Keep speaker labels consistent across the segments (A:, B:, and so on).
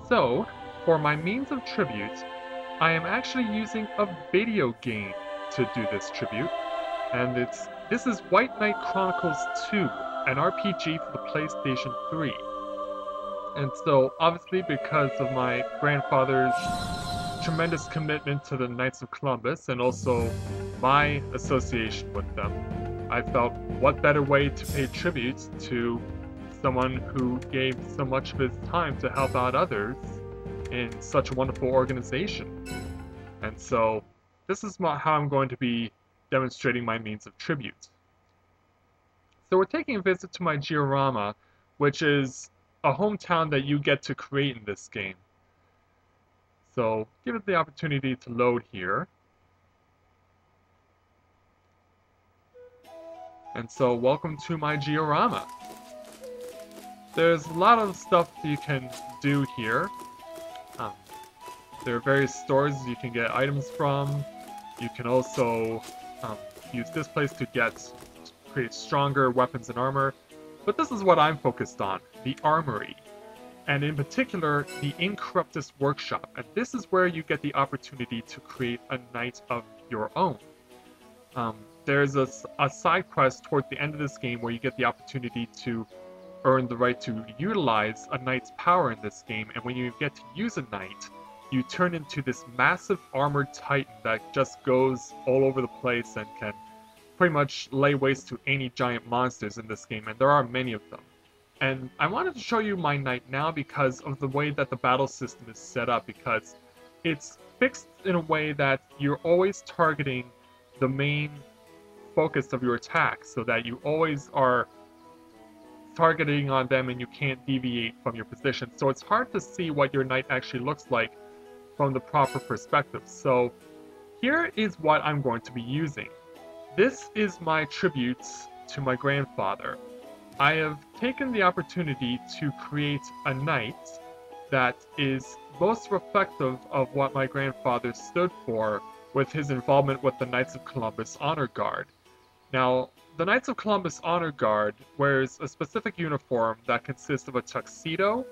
A: So, for my means of tribute, I am actually using a video game to do this tribute, and this is White Knight Chronicles II, an RPG for the PlayStation 3. And so, obviously, because of my grandfather's tremendous commitment to the Knights of Columbus and also my association with them, I felt what better way to pay tribute to someone who gave so much of his time to help out others in such a wonderful organization. And so, this is how I'm going to be demonstrating my means of tribute. So we're taking a visit to my diorama, which is a hometown that you get to create in this game. So give it the opportunity to load here. And so welcome to my diorama. There's a lot of stuff you can do here. There are various stores you can get items from. You can also use this place to create stronger weapons and armor. But this is what I'm focused on, the armory. And in particular, the Incorruptus Workshop. And this is where you get the opportunity to create a knight of your own. There's a side quest towards the end of this game where you get the opportunity to earn the right to utilize a knight's power in this game. And when you get to use a knight, you turn into this massive armored titan that just goes all over the place and can pretty much lay waste to any giant monsters in this game, and there are many of them. And I wanted to show you my knight now because of the way that the battle system is set up, because it's fixed in a way that you're always targeting the main focus of your attack, so that you always are targeting on them and you can't deviate from your position. So it's hard to see what your knight actually looks like from the proper perspective. So here is what I'm going to be using. This is my tribute to my grandfather. I have taken the opportunity to create a knight that is most reflective of what my grandfather stood for with his involvement with the Knights of Columbus Honor Guard. Now, the Knights of Columbus Honor Guard wears a specific uniform that consists of a tuxedo,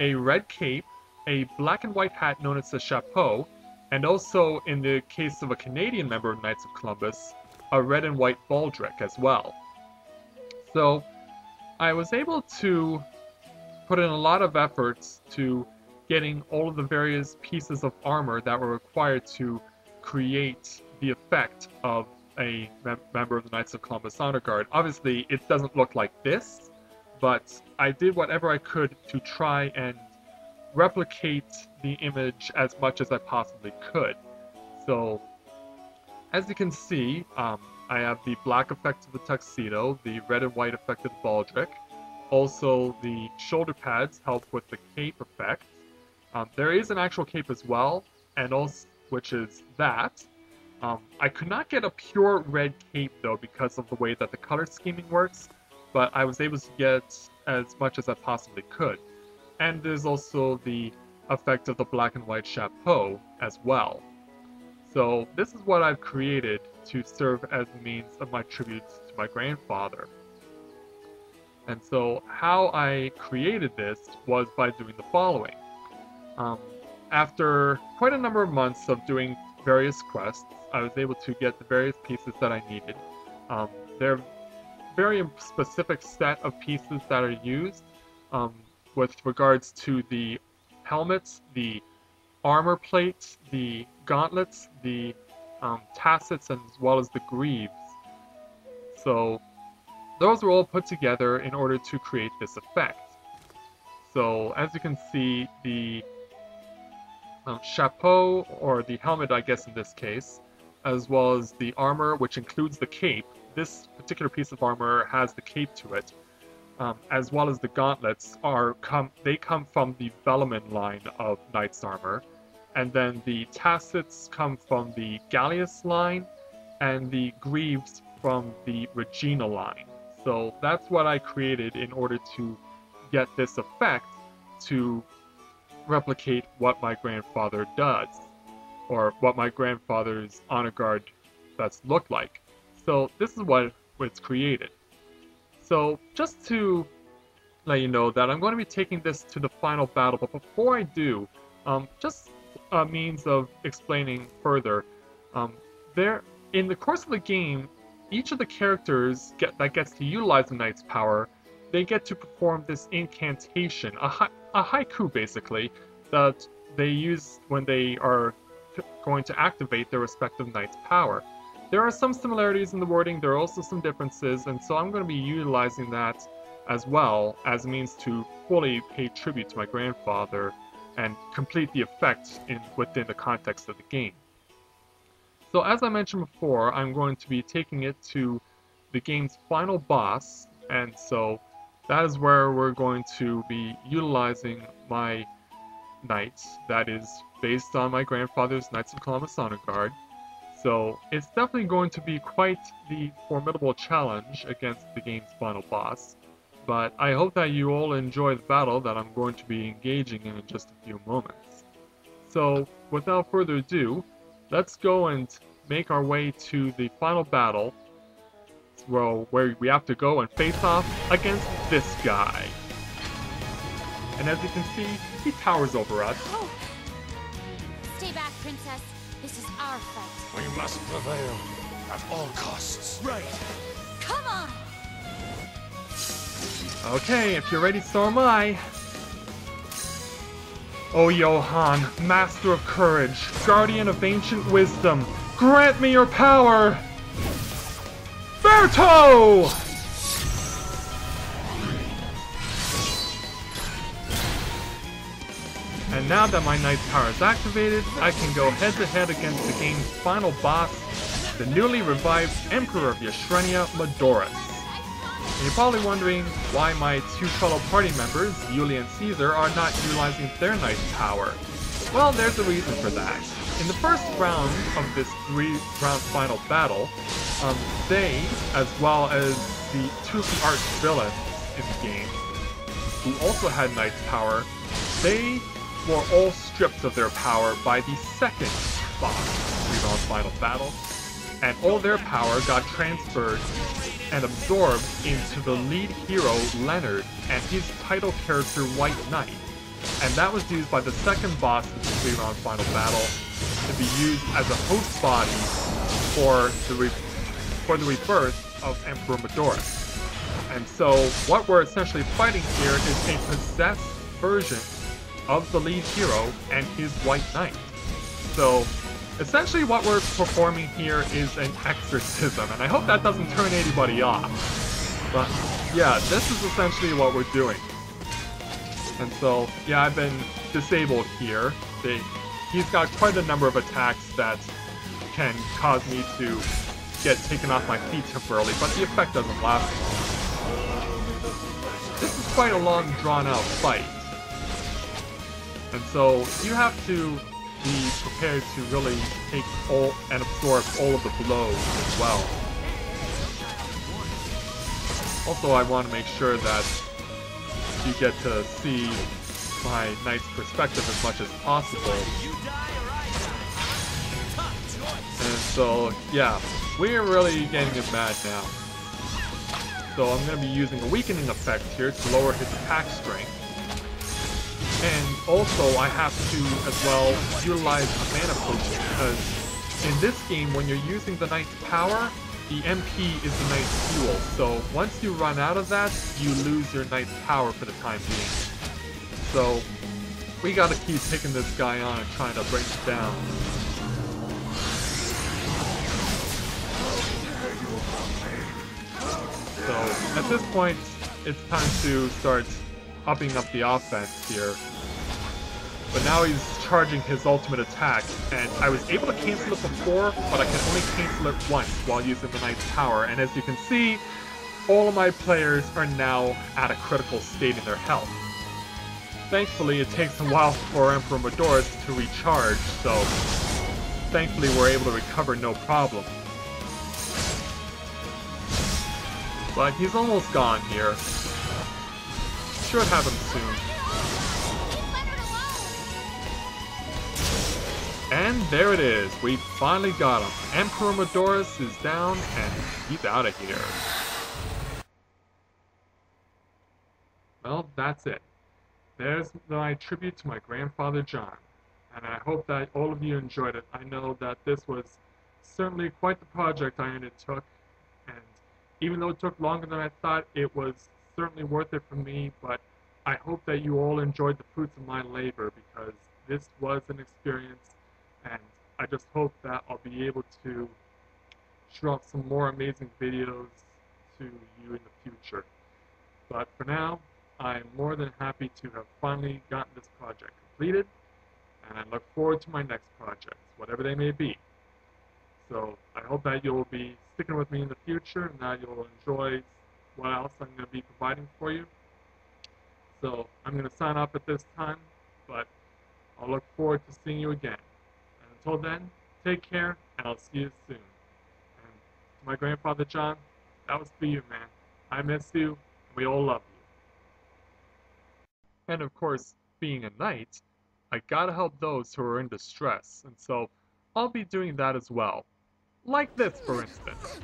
A: a red cape, a black and white hat known as a chapeau, and also, in the case of a Canadian member of Knights of Columbus, a red and white baldric as well. So, I was able to put in a lot of efforts to getting all of the various pieces of armor that were required to create the effect of a member of the Knights of Columbus Honor Guard. Obviously, it doesn't look like this, but I did whatever I could to try and replicate the image as much as I possibly could. So, as you can see, I have the black effect of the tuxedo, the red and white effect of the baldric. Also, the shoulder pads help with the cape effect. There is an actual cape as well, and also, which is that. I could not get a pure red cape though because of the way that the color scheming works, but I was able to get as much as I possibly could. And there's also the effect of the black and white chapeau as well. So this is what I've created to serve as a means of my tribute to my grandfather. And so how I created this was by doing the following. After quite a number of months of doing various quests, I was able to get the various pieces that I needed. There are very specific set of pieces that are used with regards to the helmets, the armor plates, the gauntlets, the tassets, as well as the greaves. So those were all put together in order to create this effect. So as you can see, the chapeau, or the helmet I guess in this case, as well as the armor, which includes the cape. This particular piece of armor has the cape to it, as well as the gauntlets they come from the Velleman line of Knight's armor, and then the tassets come from the Gallius line, and the greaves from the Regina line. So that's what I created in order to get this effect to replicate what my grandfather does, or what my grandfather's honor guard vest looked like. So this is what it's created. So just to let you know that I'm going to be taking this to the final battle, but before I do, just a means of explaining further, um, there in the course of the game, each of the characters that gets to utilize the Knight's power, they get to perform this incantation, a haiku basically, that they use when they are going to activate their respective Knight's power. There are some similarities in the wording, there are also some differences, and so I'm going to be utilizing that as well as a means to fully pay tribute to my grandfather and complete the effect within the context of the game. So as I mentioned before, I'm going to be taking it to the game's final boss, and so that is where we're going to be utilizing my knight that is based on my grandfather's Knights of Columbus Honor Guard. So it's definitely going to be quite the formidable challenge against the game's final boss. But I hope that you all enjoy the battle that I'm going to be engaging in just a few moments. So without further ado, let's go and make our way to the final battle, where we have to go and face off against this guy. And as you can see, he towers over us.
B: Oh. Stay back, Princess. This is our fight.
C: We must prevail at all costs.
D: Right.
B: Come on!
A: Okay, if you're ready, so am I. O Johann, master of courage, guardian of ancient wisdom, grant me your power! Berto! And now that my Knight's power is activated, I can go head-to-head against the game's final boss, the newly revived Emperor of Yashrenia, Medorus. And you're probably wondering why my two fellow party members, Yuli and Caesar, are not utilizing their Knight's power. Well, there's a reason for that. In the first round of this three-round final battle, they, as well as the two of the arch villains in the game, who also had Knight's power, they were all stripped of their power by the second boss three-round final battle, and all their power got transferred and absorbed into the lead hero, Leonard, and his title character, White Knight. And that was used by the second boss in the three-round final battle to be used as a host body for the rebirth of Emperor Medorus. And so what we're essentially fighting here is a possessed version of the lead hero and his White Knight. So essentially what we're performing here is an exorcism, and I hope that doesn't turn anybody off. But yeah, this is essentially what we're doing. And so, yeah, I've been disabled here. He's got quite a number of attacks that can cause me to get taken off my feet temporarily, but the effect doesn't last long. This is quite a long, drawn-out fight. And so you have to be prepared to really take all and absorb all of the blows as well. Also, I want to make sure that you get to see my knight's perspective as much as possible. And so, yeah, we're really getting him mad now. So I'm going to be using a weakening effect here to lower his attack strength. And also, I have to, as well, utilize a mana potion, because in this game, when you're using the Knight's power, the MP is the Knight's fuel. So once you run out of that, you lose your Knight's power for the time being. So we gotta keep taking this guy on and trying to bring him down. So at this point, it's time to start upping up the offense here. But now he's charging his ultimate attack, and I was able to cancel it before, but I can only cancel it once while using the Knight's power. And as you can see, all of my players are now at a critical state in their health. Thankfully, it takes a while for Emperor Medorus to recharge, so thankfully we're able to recover no problem. But he's almost gone here. Should have him soon. And there it is, we finally got him. Emperor Medorus is down, and he's out of here. Well, that's it. There's my tribute to my grandfather John, and I hope that all of you enjoyed it. I know that this was certainly quite the project I undertook, and even though it took longer than I thought, it was certainly worth it for me, but I hope that you all enjoyed the fruits of my labor because this was an experience, and I just hope that I'll be able to drop some more amazing videos to you in the future. But for now, I'm more than happy to have finally gotten this project completed, and I look forward to my next projects, whatever they may be. So I hope that you'll be sticking with me in the future and that you'll enjoy what else I'm going to be providing for you. So I'm going to sign off at this time, but I'll look forward to seeing you again. And until then, take care, and I'll see you soon. And to my grandfather John, that was for you, man. I miss you, and we all love you. And of course, being a knight, I gotta help those who are in distress, and so I'll be doing that as well. Like this, for instance.